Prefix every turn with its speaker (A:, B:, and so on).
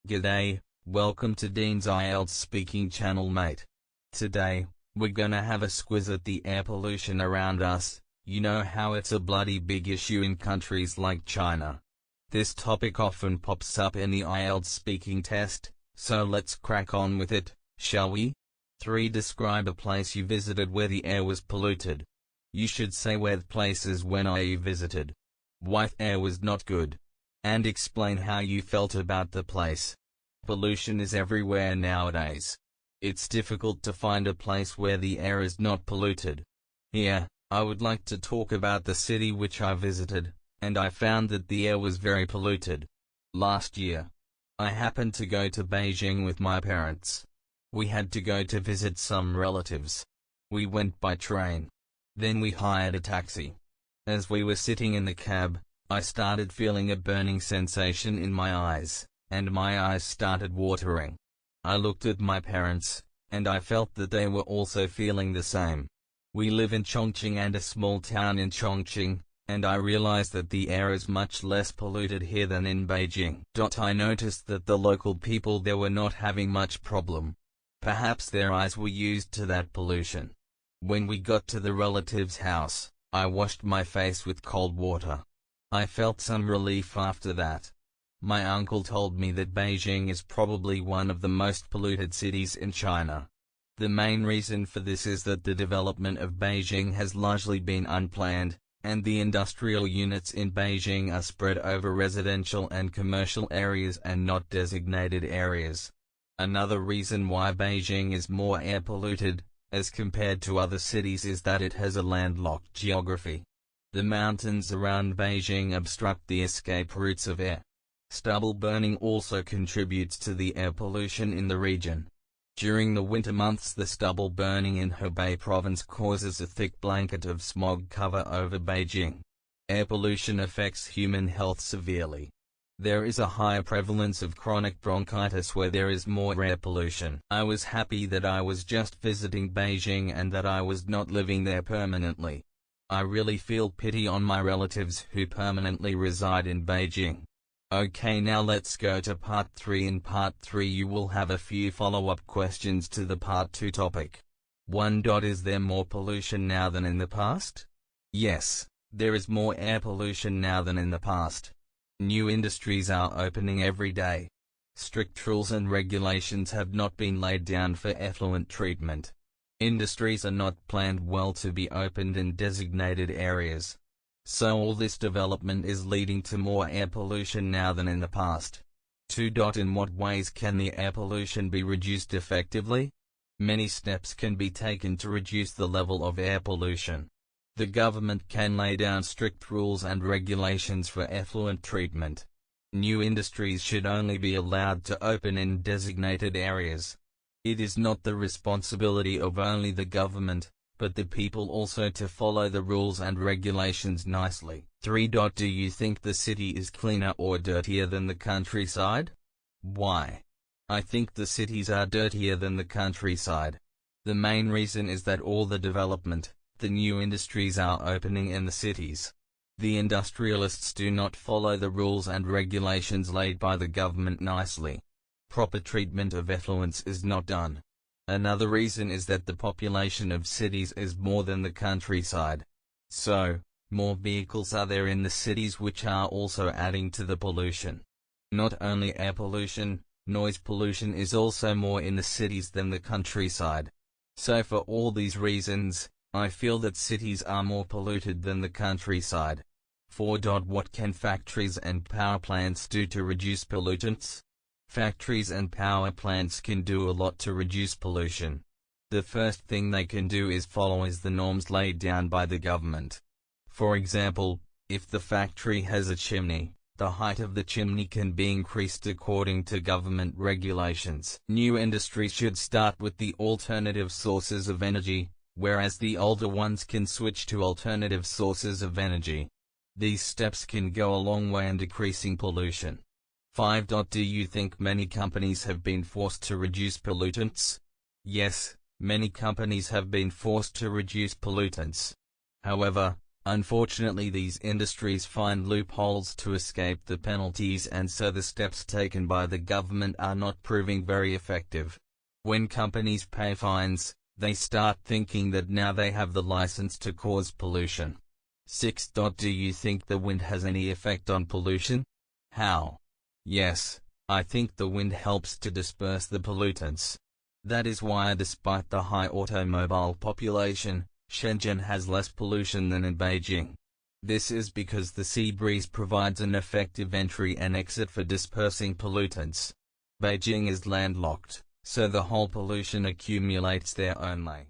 A: G'day, welcome to Dean's IELTS speaking channel, mate. Today, we're gonna have a squiz at the air pollution around us. You know how it's a bloody big issue in countries like China. This topic often pops up in the IELTS speaking test, so let's crack on with it, shall we? 3. Describe a place you visited where the air was polluted. You should say where the place is when you visited. Why the air was not good. And explain how you felt about the place. Pollution is everywhere nowadays. It's difficult to find a place where the air is not polluted. Here, I would like to talk about the city which I visited, and I found that the air was very polluted. Last year, I happened to go to Beijing with my parents. We had to go to visit some relatives. We went by train. Then we hired a taxi. As we were sitting in the cab, I started feeling a burning sensation in my eyes, and my eyes started watering. I looked at my parents, and I felt that they were also feeling the same. We live in Chongqing, and a small town in Chongqing, and I realized that the air is much less polluted here than in Beijing. I noticed that the local people there were not having much problem. Perhaps their eyes were used to that pollution. When we got to the relative's house, I washed my face with cold water. I felt some relief after that. My uncle told me that Beijing is probably one of the most polluted cities in China. The main reason for this is that the development of Beijing has largely been unplanned, and the industrial units in Beijing are spread over residential and commercial areas and not designated areas. Another reason why Beijing is more air polluted, as compared to other cities, is that it has a landlocked geography. The mountains around Beijing obstruct the escape routes of air. Stubble burning also contributes to the air pollution in the region. During the winter months, the stubble burning in Hebei province causes a thick blanket of smog cover over Beijing. Air pollution affects human health severely. There is a higher prevalence of chronic bronchitis where there is more air pollution. I was happy that I was just visiting Beijing and that I was not living there permanently. I really feel pity on my relatives who permanently reside in Beijing. Okay, now let's go to part 3. In part 3 you will have a few follow-up questions to the part 2 topic. 1. Is there more pollution now than in the past? Yes, there is more air pollution now than in the past. New industries are opening every day. Strict rules and regulations have not been laid down for effluent treatment. Industries are not planned well to be opened in designated areas. So all this development is leading to more air pollution now than in the past. 2. In what ways can the air pollution be reduced effectively? Many steps can be taken to reduce the level of air pollution. The government can lay down strict rules and regulations for effluent treatment. New industries should only be allowed to open in designated areas. It is not the responsibility of only the government, but the people also to follow the rules and regulations nicely. 3. Do you think the city is cleaner or dirtier than the countryside? Why? I think the cities are dirtier than the countryside. The main reason is that all the development, the new industries are opening in the cities. The industrialists do not follow the rules and regulations laid by the government nicely. Proper treatment of effluents is not done. Another reason is that the population of cities is more than the countryside. So, more vehicles are there in the cities, which are also adding to the pollution. Not only air pollution, noise pollution is also more in the cities than the countryside. So for all these reasons, I feel that cities are more polluted than the countryside. 4. What can factories and power plants do to reduce pollutants? Factories and power plants can do a lot to reduce pollution. The first thing they can do is follow the norms laid down by the government. For example, if the factory has a chimney, the height of the chimney can be increased according to government regulations. New industries should start with the alternative sources of energy, whereas the older ones can switch to alternative sources of energy. These steps can go a long way in decreasing pollution. 5. Do you think many companies have been forced to reduce pollutants? Yes, many companies have been forced to reduce pollutants. However, Unfortunately, these industries find loopholes to escape the penalties, and so the steps taken by the government are not proving very effective. When companies pay fines, they start thinking that now they have the license to cause pollution. 6. Do you think the wind has any effect on pollution? How? Yes, I think the wind helps to disperse the pollutants. That is why, despite the high automobile population, Shenzhen has less pollution than in Beijing. This is because the sea breeze provides an effective entry and exit for dispersing pollutants. Beijing is landlocked, so the whole pollution accumulates there only.